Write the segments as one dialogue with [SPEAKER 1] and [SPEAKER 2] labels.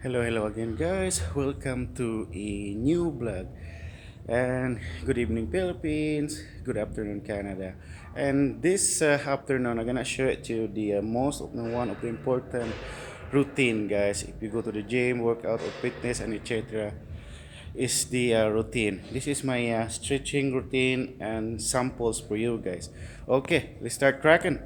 [SPEAKER 1] Hello again, guys. Welcome to a new vlog. And good evening, Philippines. Good afternoon, Canada. And this afternoon, I'm gonna share it to you the one of the important routine, guys. If you go to the gym, workout, or fitness, and etc., is the routine. This is my stretching routine and samples for you guys. Okay, let's start cracking.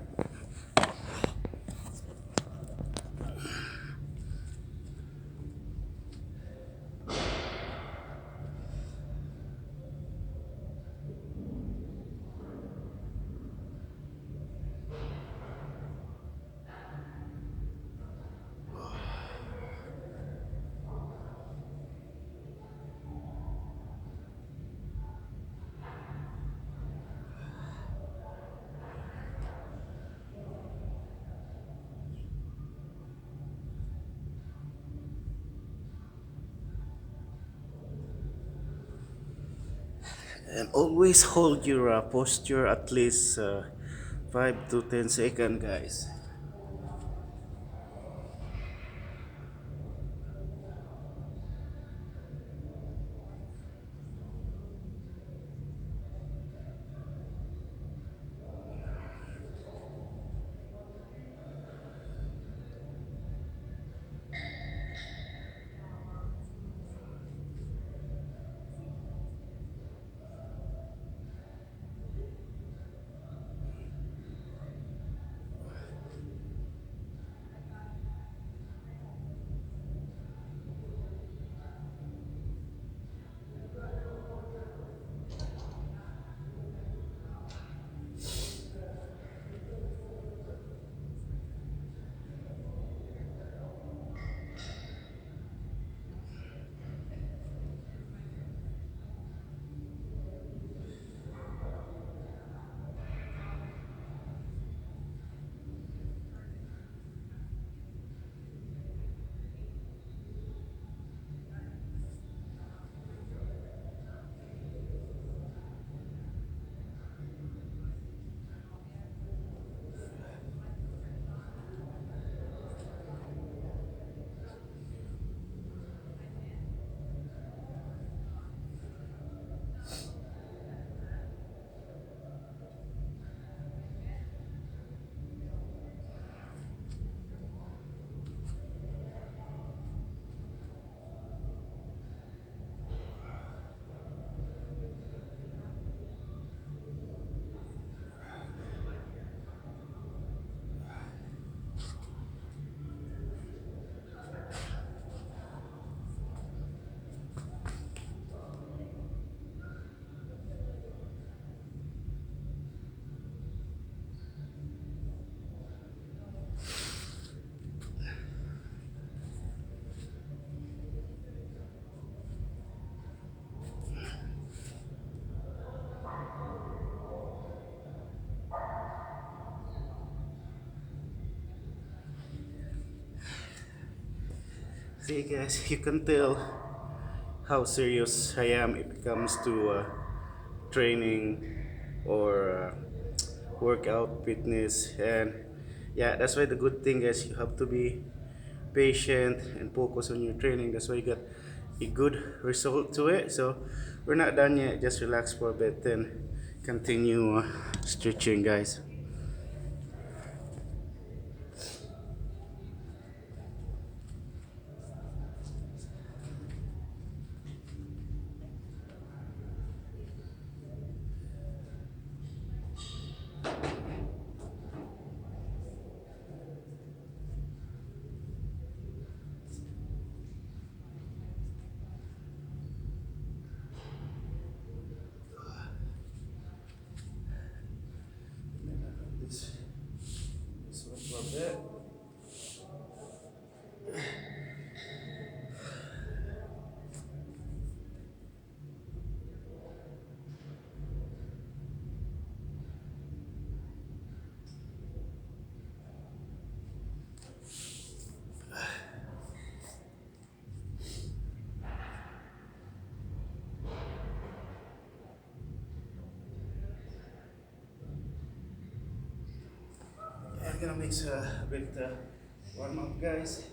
[SPEAKER 1] And always hold your posture at least 5 to 10 seconds, guys. See, guys, you can tell how serious I am if it comes to training or workout, fitness, and yeah, that's why the good thing is you have to be patient and focus on your training. That's why you got a good result to it. So we're not done yet. Just relax for a bit, then continue stretching, guys. This one for a bit. I'm gonna mix a bit warm up, guys.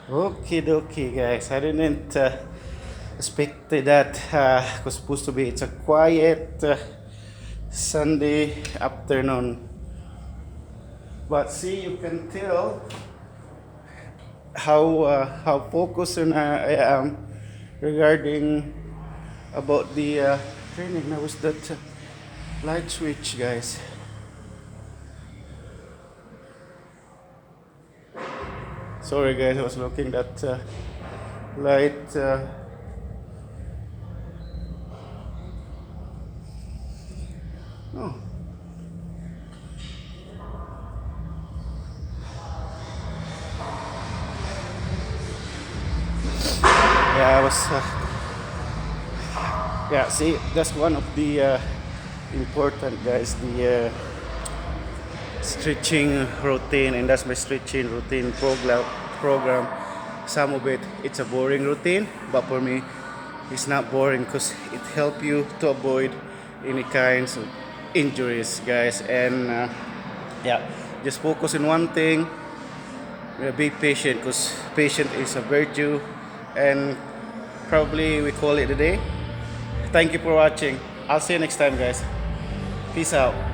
[SPEAKER 1] Okay, dokie, guys. I didn't expect that. It was supposed to be. It's a quiet Sunday afternoon, but see, you can tell how focused I am regarding about the training. Now is that light switch, guys? Sorry, guys. I was looking that light. Oh, yeah. I was. Yeah. See, that's one of the important, guys. The stretching routine, and that's my stretching routine program. Some of it's a boring routine, but for me it's not boring because it helps you to avoid any kinds of injuries, guys. And yeah, just focus on one thing. Be patient because patient is a virtue. And probably we call it a day. Thank you for watching. I'll see you next time, guys. Peace out.